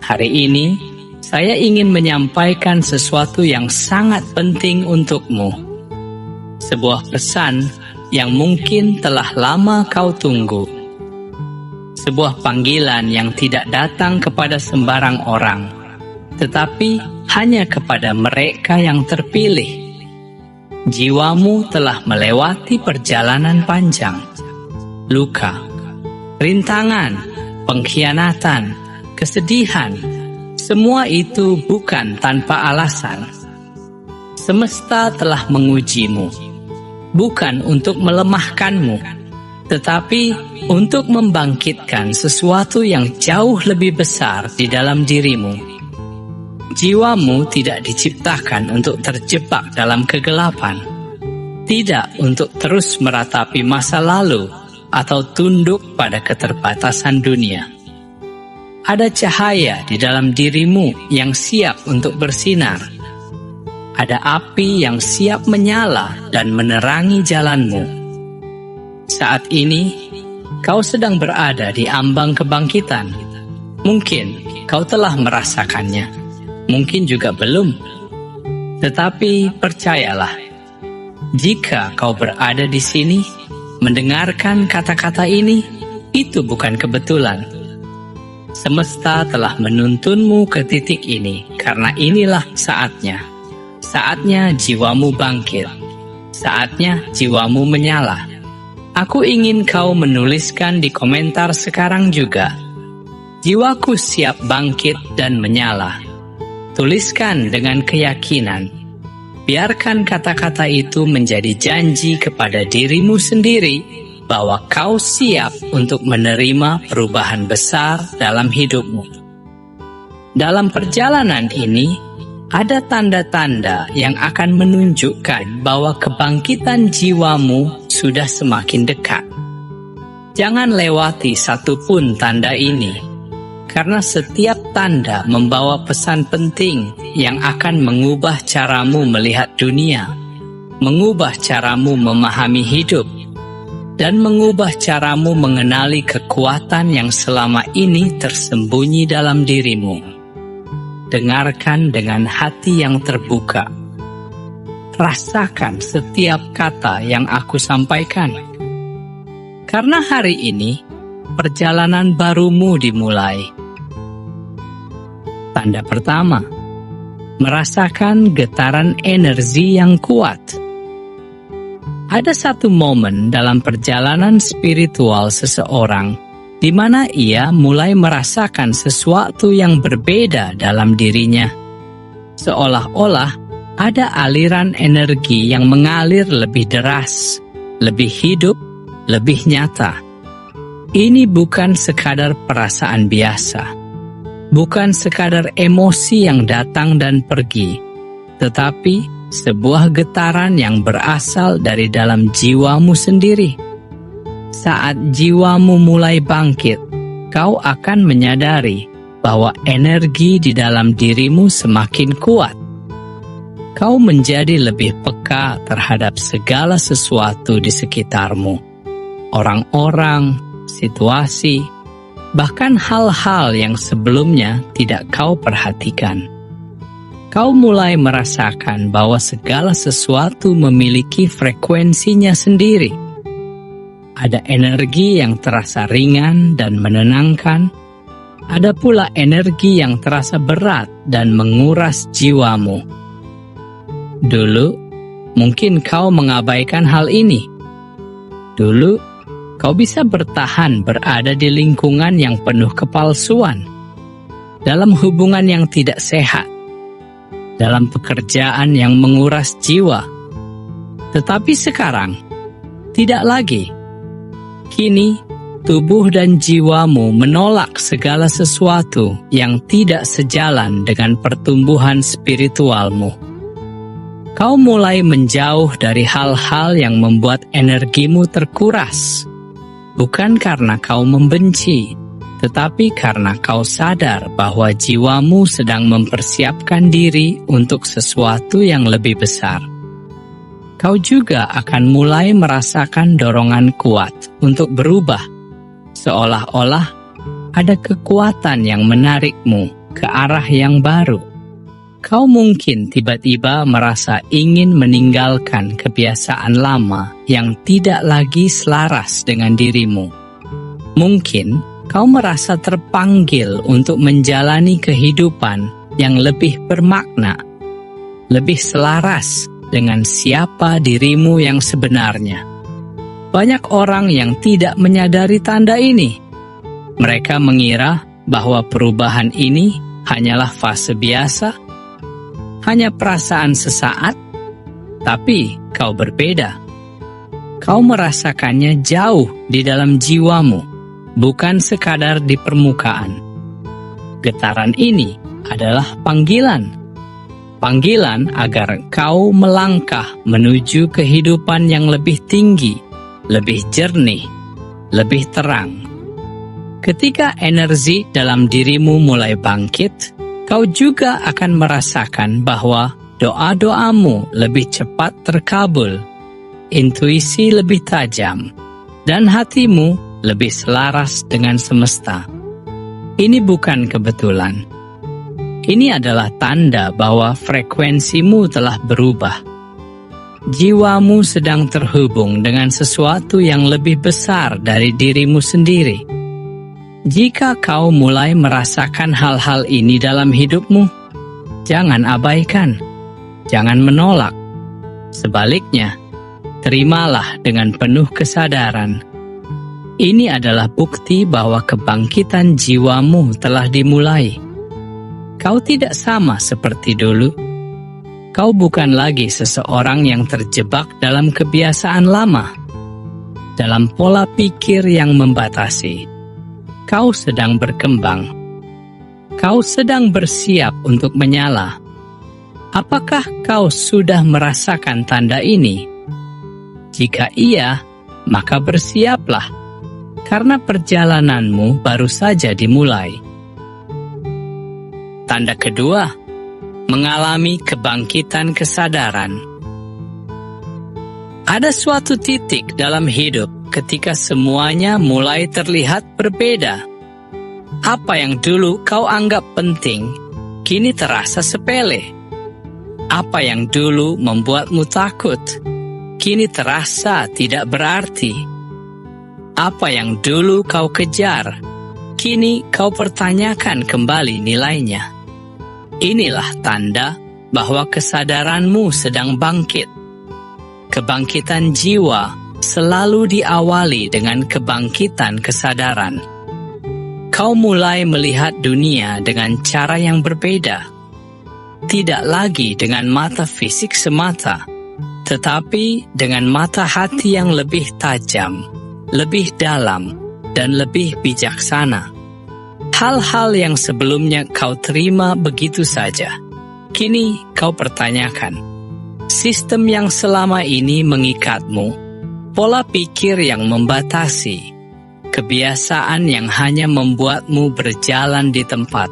Hari ini, saya ingin menyampaikan sesuatu yang sangat penting untukmu. Sebuah pesan yang mungkin telah lama kau tunggu. Sebuah panggilan yang tidak datang kepada sembarang orang, tetapi hanya kepada mereka yang terpilih. Jiwamu telah melewati perjalanan panjang, luka, rintangan, pengkhianatan, kesedihan. Semua itu bukan tanpa alasan. Semesta telah mengujimu, bukan untuk melemahkanmu, tetapi untuk membangkitkan sesuatu yang jauh lebih besar di dalam dirimu. Jiwamu tidak diciptakan untuk terjebak dalam kegelapan, tidak untuk terus meratapi masa lalu atau tunduk pada keterbatasan dunia. Ada cahaya di dalam dirimu yang siap untuk bersinar. Ada api yang siap menyala dan menerangi jalanmu. Saat ini, kau sedang berada di ambang kebangkitan. Mungkin kau telah merasakannya. Mungkin juga belum. Tetapi percayalah, jika kau berada di sini, mendengarkan kata-kata ini, itu bukan kebetulan. Semesta telah menuntunmu ke titik ini, karena inilah saatnya. Saatnya jiwamu bangkit. Saatnya jiwamu menyala. Aku ingin kau menuliskan di komentar sekarang juga, jiwaku siap bangkit dan menyala. Tuliskan dengan keyakinan. Biarkan kata-kata itu menjadi janji kepada dirimu sendiri bahwa kau siap untuk menerima perubahan besar dalam hidupmu. Dalam perjalanan ini, ada tanda-tanda yang akan menunjukkan bahwa kebangkitan jiwamu sudah semakin dekat. Jangan lewati satupun tanda ini, karena setiap tanda membawa pesan penting yang akan mengubah caramu melihat dunia, mengubah caramu memahami hidup, dan mengubah caramu mengenali kekuatan yang selama ini tersembunyi dalam dirimu. Dengarkan dengan hati yang terbuka. Rasakan setiap kata yang aku sampaikan. Karena hari ini, perjalanan barumu dimulai. Tanda pertama, merasakan getaran energi yang kuat. Ada satu momen dalam perjalanan spiritual seseorang di mana ia mulai merasakan sesuatu yang berbeda dalam dirinya. Seolah-olah ada aliran energi yang mengalir lebih deras, lebih hidup, lebih nyata. Ini bukan sekadar perasaan biasa. Bukan sekadar emosi yang datang dan pergi, tetapi sebuah getaran yang berasal dari dalam jiwamu sendiri. Saat jiwamu mulai bangkit, kau akan menyadari bahwa energi di dalam dirimu semakin kuat. Kau menjadi lebih peka terhadap segala sesuatu di sekitarmu. Orang-orang, situasi, bahkan hal-hal yang sebelumnya tidak kau perhatikan. Kau mulai merasakan bahwa segala sesuatu memiliki frekuensinya sendiri. Ada energi yang terasa ringan dan menenangkan. Ada pula energi yang terasa berat dan menguras jiwamu. Dulu, mungkin kau mengabaikan hal ini. Dulu, kau bisa bertahan berada di lingkungan yang penuh kepalsuan, dalam hubungan yang tidak sehat, dalam pekerjaan yang menguras jiwa. Tetapi sekarang, tidak lagi. Kini, tubuh dan jiwamu menolak segala sesuatu yang tidak sejalan dengan pertumbuhan spiritualmu. Kau mulai menjauh dari hal-hal yang membuat energimu terkuras. Bukan karena kau membenci, tetapi karena kau sadar bahwa jiwamu sedang mempersiapkan diri untuk sesuatu yang lebih besar. Kau juga akan mulai merasakan dorongan kuat untuk berubah, seolah-olah ada kekuatan yang menarikmu ke arah yang baru. Kau mungkin tiba-tiba merasa ingin meninggalkan kebiasaan lama yang tidak lagi selaras dengan dirimu. Mungkin kau merasa terpanggil untuk menjalani kehidupan yang lebih bermakna, lebih selaras dengan siapa dirimu yang sebenarnya. Banyak orang yang tidak menyadari tanda ini. Mereka mengira bahwa perubahan ini hanyalah fase biasa, hanya perasaan sesaat, tapi kau berbeda. Kau merasakannya jauh di dalam jiwamu, bukan sekadar di permukaan. Getaran ini adalah panggilan. Panggilan agar kau melangkah menuju kehidupan yang lebih tinggi, lebih jernih, lebih terang. Ketika energi dalam dirimu mulai bangkit, kau juga akan merasakan bahwa doa-doamu lebih cepat terkabul, intuisi lebih tajam, dan hatimu lebih selaras dengan semesta. Ini bukan kebetulan. Ini adalah tanda bahwa frekuensimu telah berubah. Jiwamu sedang terhubung dengan sesuatu yang lebih besar dari dirimu sendiri. Jika kau mulai merasakan hal-hal ini dalam hidupmu, jangan abaikan, jangan menolak. Sebaliknya, terimalah dengan penuh kesadaran. Ini adalah bukti bahwa kebangkitan jiwamu telah dimulai. Kau tidak sama seperti dulu. Kau bukan lagi seseorang yang terjebak dalam kebiasaan lama, dalam pola pikir yang membatasi. Kau sedang berkembang. Kau sedang bersiap untuk menyala. Apakah kau sudah merasakan tanda ini? Jika iya, maka bersiaplah, karena perjalananmu baru saja dimulai. Tanda kedua, mengalami kebangkitan kesadaran. Ada suatu titik dalam hidup ketika semuanya mulai terlihat berbeda. Apa yang dulu kau anggap penting, kini terasa sepele. Apa yang dulu membuatmu takut, kini terasa tidak berarti. Apa yang dulu kau kejar, kini kau pertanyakan kembali nilainya. Inilah tanda bahwa kesadaranmu sedang bangkit. Kebangkitan jiwa selalu diawali dengan kebangkitan kesadaran. Kau mulai melihat dunia dengan cara yang berbeda. Tidak lagi dengan mata fisik semata, tetapi dengan mata hati yang lebih tajam, lebih dalam, dan lebih bijaksana. Hal-hal yang sebelumnya kau terima begitu saja, kini kau pertanyakan. Sistem yang selama ini mengikatmu, pola pikir yang membatasi, kebiasaan yang hanya membuatmu berjalan di tempat.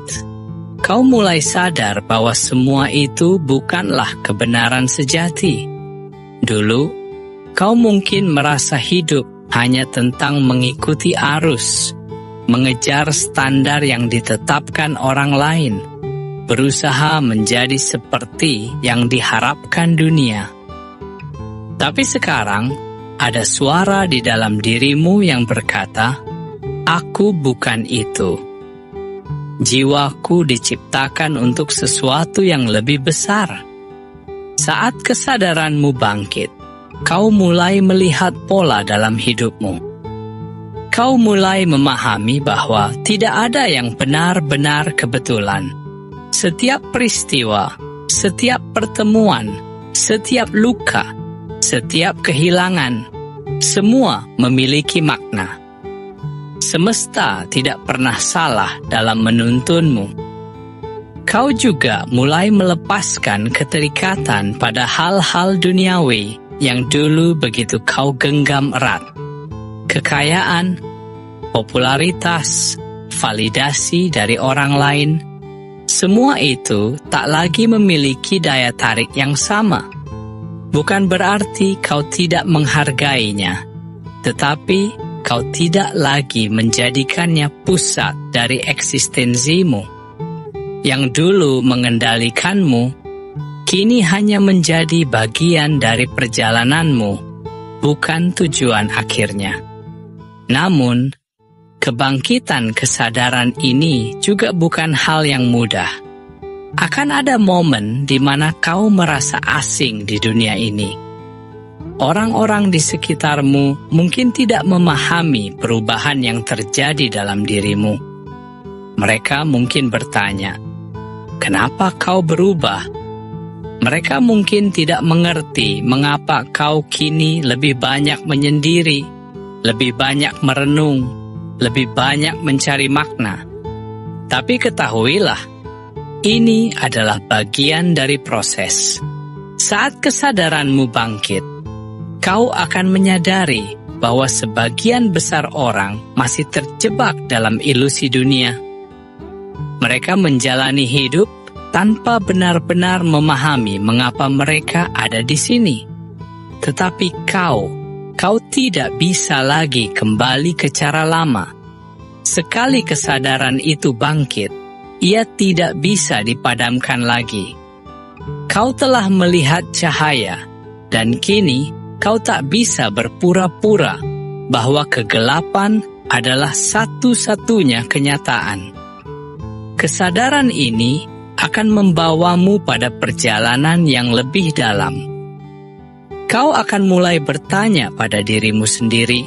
Kau mulai sadar bahwa semua itu bukanlah kebenaran sejati. Dulu, kau mungkin merasa hidup hanya tentang mengikuti arus, mengejar standar yang ditetapkan orang lain, berusaha menjadi seperti yang diharapkan dunia. Tapi sekarang, ada suara di dalam dirimu yang berkata, "Aku bukan itu." Jiwaku diciptakan untuk sesuatu yang lebih besar. Saat kesadaranmu bangkit, kau mulai melihat pola dalam hidupmu. Kau mulai memahami bahwa tidak ada yang benar-benar kebetulan. Setiap peristiwa, setiap pertemuan, setiap luka, setiap kehilangan, semua memiliki makna. Semesta tidak pernah salah dalam menuntunmu. Kau juga mulai melepaskan keterikatan pada hal-hal duniawi yang dulu begitu kau genggam erat. Kekayaan, popularitas, validasi dari orang lain, semua itu tak lagi memiliki daya tarik yang sama. Bukan berarti kau tidak menghargainya, tetapi kau tidak lagi menjadikannya pusat dari eksistensimu. yang dulu mengendalikanmu, kini hanya menjadi bagian dari perjalananmu, bukan tujuan akhirnya. Namun, kebangkitan kesadaran ini juga bukan hal yang mudah. Akan ada momen di mana kau merasa asing di dunia ini. Orang-orang di sekitarmu mungkin tidak memahami perubahan yang terjadi dalam dirimu. Mereka mungkin bertanya, "Kenapa kau berubah?" Mereka mungkin tidak mengerti mengapa kau kini lebih banyak menyendiri, lebih banyak merenung, lebih banyak mencari makna. Tapi ketahuilah, ini adalah bagian dari proses. Saat kesadaranmu bangkit, kau akan menyadari bahwa sebagian besar orang masih terjebak dalam ilusi dunia. Mereka menjalani hidup tanpa benar-benar memahami mengapa mereka ada di sini. Tetapi kau tidak bisa lagi kembali ke cara lama. Sekali kesadaran itu bangkit, ia tidak bisa dipadamkan lagi. Kau telah melihat cahaya, dan kini kau tak bisa berpura-pura bahwa kegelapan adalah satu-satunya kenyataan. Kesadaran ini akan membawamu pada perjalanan yang lebih dalam. Kau akan mulai bertanya pada dirimu sendiri,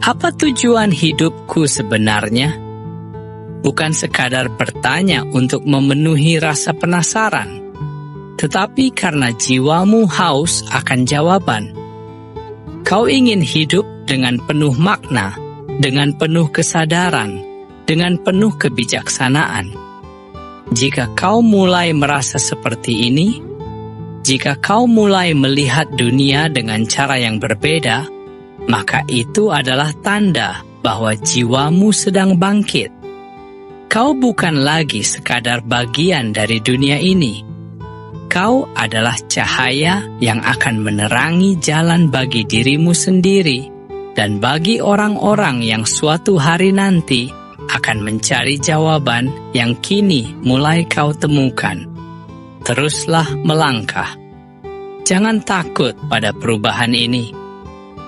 apa tujuan hidupku sebenarnya? Bukan sekadar bertanya untuk memenuhi rasa penasaran, tetapi karena jiwamu haus akan jawaban. Kau ingin hidup dengan penuh makna, dengan penuh kesadaran, dengan penuh kebijaksanaan. Jika kau mulai merasa seperti ini, jika kau mulai melihat dunia dengan cara yang berbeda, maka itu adalah tanda bahwa jiwamu sedang bangkit. Kau bukan lagi sekadar bagian dari dunia ini. Kau adalah cahaya yang akan menerangi jalan bagi dirimu sendiri dan bagi orang-orang yang suatu hari nanti akan mencari jawaban yang kini mulai kau temukan. Teruslah melangkah. Jangan takut pada perubahan ini,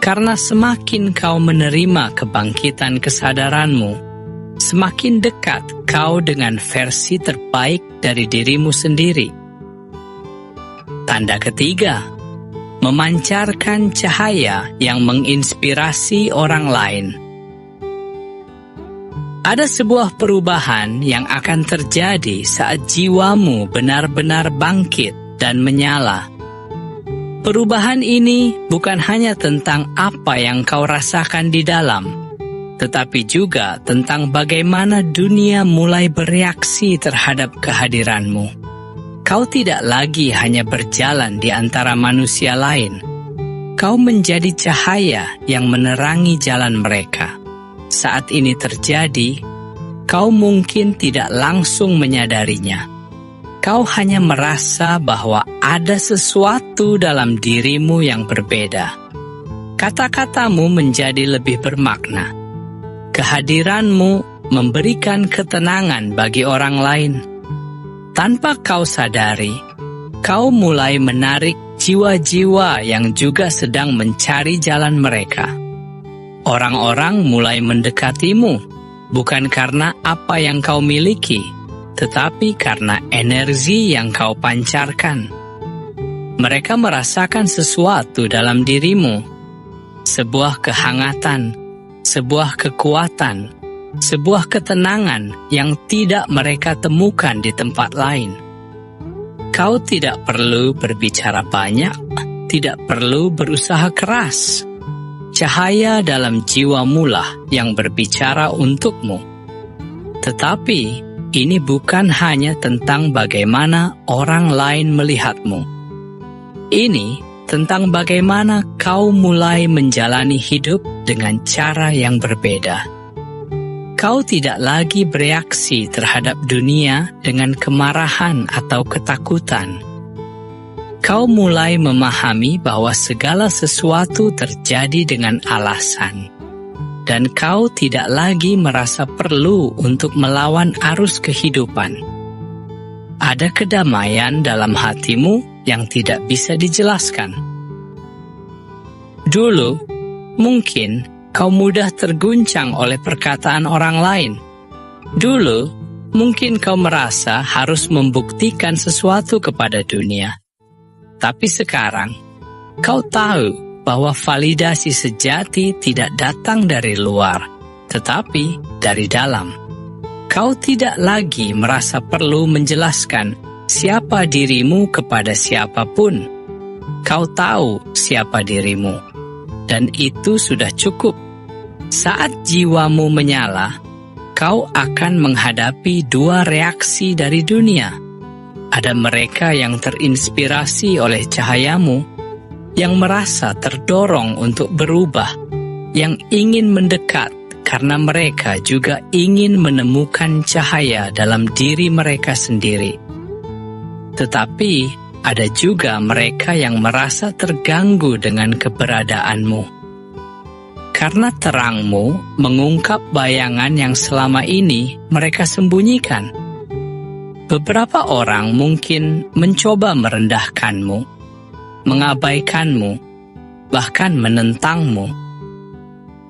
karena semakin kau menerima kebangkitan kesadaranmu, semakin dekat kau dengan versi terbaik dari dirimu sendiri. Tanda ketiga, memancarkan cahaya yang menginspirasi orang lain. Ada sebuah perubahan yang akan terjadi saat jiwamu benar-benar bangkit dan menyala. Perubahan ini bukan hanya tentang apa yang kau rasakan di dalam, tetapi juga tentang bagaimana dunia mulai bereaksi terhadap kehadiranmu. Kau tidak lagi hanya berjalan di antara manusia lain. Kau menjadi cahaya yang menerangi jalan mereka. Saat ini terjadi, kau mungkin tidak langsung menyadarinya. Kau hanya merasa bahwa ada sesuatu dalam dirimu yang berbeda. Kata-katamu menjadi lebih bermakna. Kehadiranmu memberikan ketenangan bagi orang lain. Tanpa kau sadari, kau mulai menarik jiwa-jiwa yang juga sedang mencari jalan mereka. Orang-orang mulai mendekatimu, bukan karena apa yang kau miliki, tetapi karena energi yang kau pancarkan. Mereka merasakan sesuatu dalam dirimu, sebuah kehangatan, sebuah kekuatan, sebuah ketenangan yang tidak mereka temukan di tempat lain. Kau tidak perlu berbicara banyak, tidak perlu berusaha keras. Cahaya dalam jiwamulah yang berbicara untukmu. Tetapi ini bukan hanya tentang bagaimana orang lain melihatmu. Ini tentang bagaimana kau mulai menjalani hidup dengan cara yang berbeda. Kau tidak lagi bereaksi terhadap dunia dengan kemarahan atau ketakutan. Kau mulai memahami bahwa segala sesuatu terjadi dengan alasan, dan kau tidak lagi merasa perlu untuk melawan arus kehidupan. ada kedamaian dalam hatimu yang tidak bisa dijelaskan. Dulu, mungkin kau mudah terguncang oleh perkataan orang lain. Dulu, mungkin kau merasa harus membuktikan sesuatu kepada dunia. Tapi sekarang, kau tahu bahwa validasi sejati tidak datang dari luar, tetapi dari dalam. Kau tidak lagi merasa perlu menjelaskan siapa dirimu kepada siapapun. Kau tahu siapa dirimu, dan itu sudah cukup. Saat jiwamu menyala, kau akan menghadapi dua reaksi dari dunia. Ada mereka yang terinspirasi oleh cahayamu, yang merasa terdorong untuk berubah, yang ingin mendekat karena mereka juga ingin menemukan cahaya dalam diri mereka sendiri. Tetapi ada juga mereka yang merasa terganggu dengan keberadaanmu. Karena terangmu mengungkap bayangan yang selama ini mereka sembunyikan. Beberapa orang mungkin mencoba merendahkanmu, mengabaikanmu, bahkan menentangmu.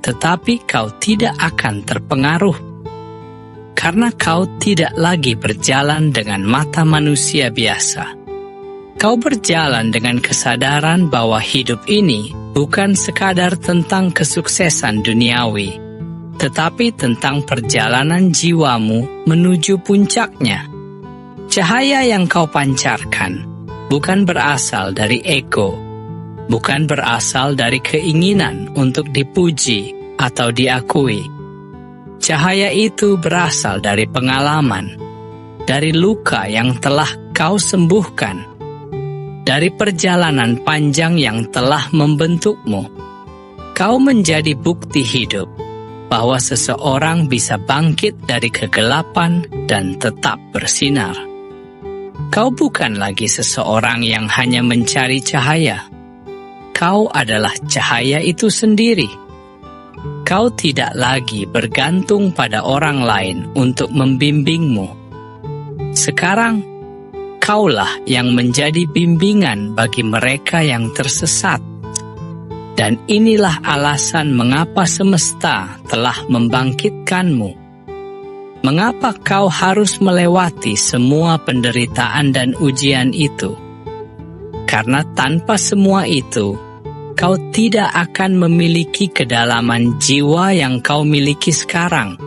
Tetapi kau tidak akan terpengaruh, karena kau tidak lagi berjalan dengan mata manusia biasa. Kau berjalan dengan kesadaran bahwa hidup ini bukan sekadar tentang kesuksesan duniawi, tetapi tentang perjalanan jiwamu menuju puncaknya. Cahaya yang kau pancarkan bukan berasal dari ego, bukan berasal dari keinginan untuk dipuji atau diakui. Cahaya itu berasal dari pengalaman, dari luka yang telah kau sembuhkan, dari perjalanan panjang yang telah membentukmu. Kau menjadi bukti hidup bahwa seseorang bisa bangkit dari kegelapan dan tetap bersinar. Kau bukan lagi seseorang yang hanya mencari cahaya. Kau adalah cahaya itu sendiri. Kau tidak lagi bergantung pada orang lain untuk membimbingmu. Sekarang, kaulah yang menjadi bimbingan bagi mereka yang tersesat. Dan inilah alasan mengapa semesta telah membangkitkanmu. Mengapa kau harus melewati semua penderitaan dan ujian itu? Karena tanpa semua itu, kau tidak akan memiliki kedalaman jiwa yang kau miliki sekarang.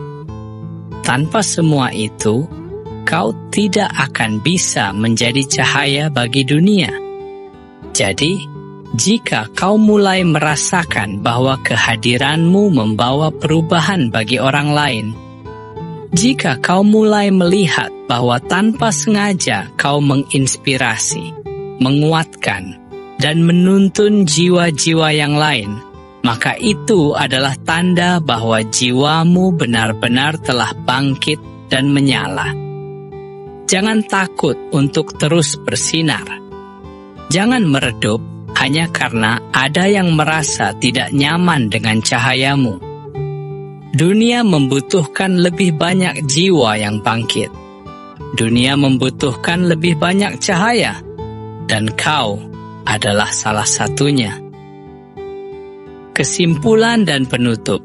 Tanpa semua itu, kau tidak akan bisa menjadi cahaya bagi dunia. Jadi, jika kau mulai merasakan bahwa kehadiranmu membawa perubahan bagi orang lain, jika kau mulai melihat bahwa tanpa sengaja kau menginspirasi, menguatkan, dan menuntun jiwa-jiwa yang lain, maka itu adalah tanda bahwa jiwamu benar-benar telah bangkit dan menyala. Jangan takut untuk terus bersinar. Jangan meredup hanya karena ada yang merasa tidak nyaman dengan cahayamu. Dunia membutuhkan lebih banyak jiwa yang bangkit. Dunia membutuhkan lebih banyak cahaya, dan kau adalah salah satunya. Kesimpulan dan penutup.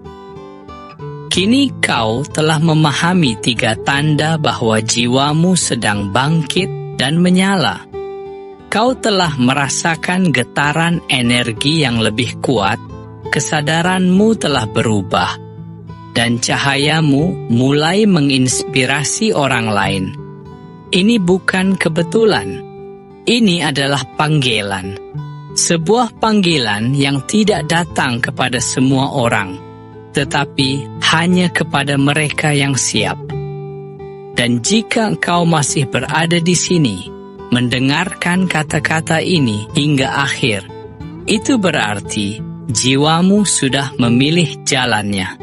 Kini kau telah memahami 3 tanda bahwa jiwamu sedang bangkit dan menyala. Kau telah merasakan getaran energi yang lebih kuat, kesadaranmu telah berubah, dan cahayamu mulai menginspirasi orang lain. Ini bukan kebetulan. Ini adalah panggilan. Sebuah panggilan yang tidak datang kepada semua orang, tetapi hanya kepada mereka yang siap. Dan jika engkau masih berada di sini, mendengarkan kata-kata ini hingga akhir, itu berarti jiwamu sudah memilih jalannya.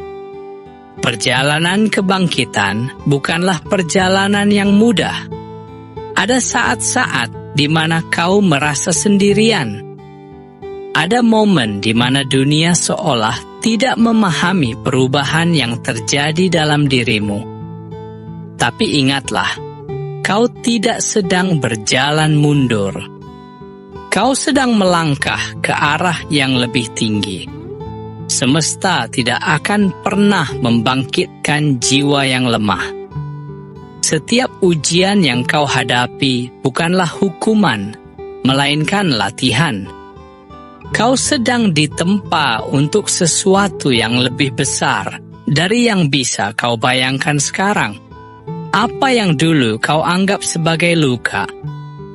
Perjalanan kebangkitan bukanlah perjalanan yang mudah. Ada saat-saat di mana kau merasa sendirian. Ada momen di mana dunia seolah tidak memahami perubahan yang terjadi dalam dirimu. Tapi ingatlah, Kau tidak sedang berjalan mundur. Kau sedang melangkah ke arah yang lebih tinggi. Semesta tidak akan pernah membangkitkan jiwa yang lemah. Setiap ujian yang kau hadapi bukanlah hukuman, melainkan latihan. Kau sedang ditempa untuk sesuatu yang lebih besar dari yang bisa kau bayangkan sekarang. Apa yang dulu kau anggap sebagai luka,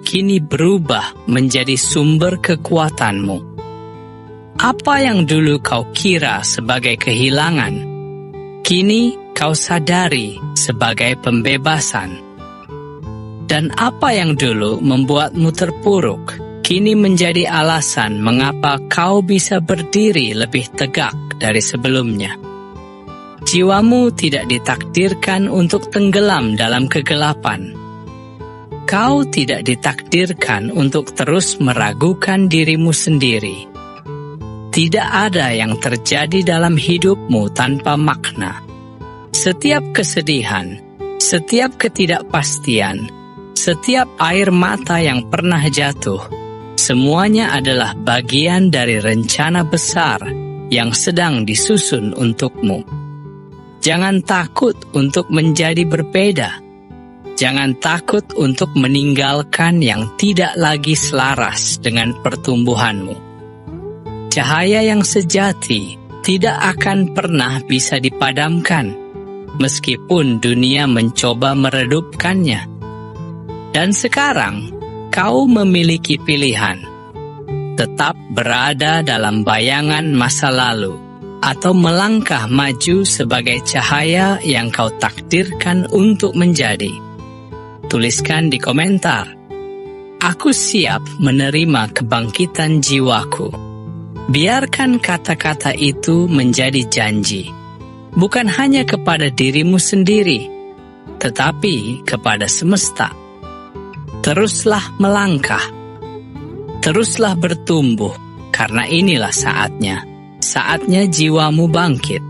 kini berubah menjadi sumber kekuatanmu. Apa yang dulu kau kira sebagai kehilangan, kini kau sadari sebagai pembebasan. Dan apa yang dulu membuatmu terpuruk, kini menjadi alasan mengapa kau bisa berdiri lebih tegak dari sebelumnya. Jiwamu tidak ditakdirkan untuk tenggelam dalam kegelapan. Kau tidak ditakdirkan untuk terus meragukan dirimu sendiri. Tidak ada yang terjadi dalam hidupmu tanpa makna. Setiap kesedihan, setiap ketidakpastian, setiap air mata yang pernah jatuh, semuanya adalah bagian dari rencana besar yang sedang disusun untukmu. Jangan takut untuk menjadi berbeda. Jangan takut untuk meninggalkan yang tidak lagi selaras dengan pertumbuhanmu. Cahaya yang sejati tidak akan pernah bisa dipadamkan, meskipun dunia mencoba meredupkannya. Dan sekarang, kau memiliki pilihan. Tetap berada dalam bayangan masa lalu, atau melangkah maju sebagai cahaya yang kau takdirkan untuk menjadi. Tuliskan di komentar, "Aku siap menerima kebangkitan jiwaku." Biarkan kata-kata itu menjadi janji, bukan hanya kepada dirimu sendiri, tetapi kepada semesta. Teruslah melangkah, teruslah bertumbuh, karena inilah saatnya jiwamu bangkit.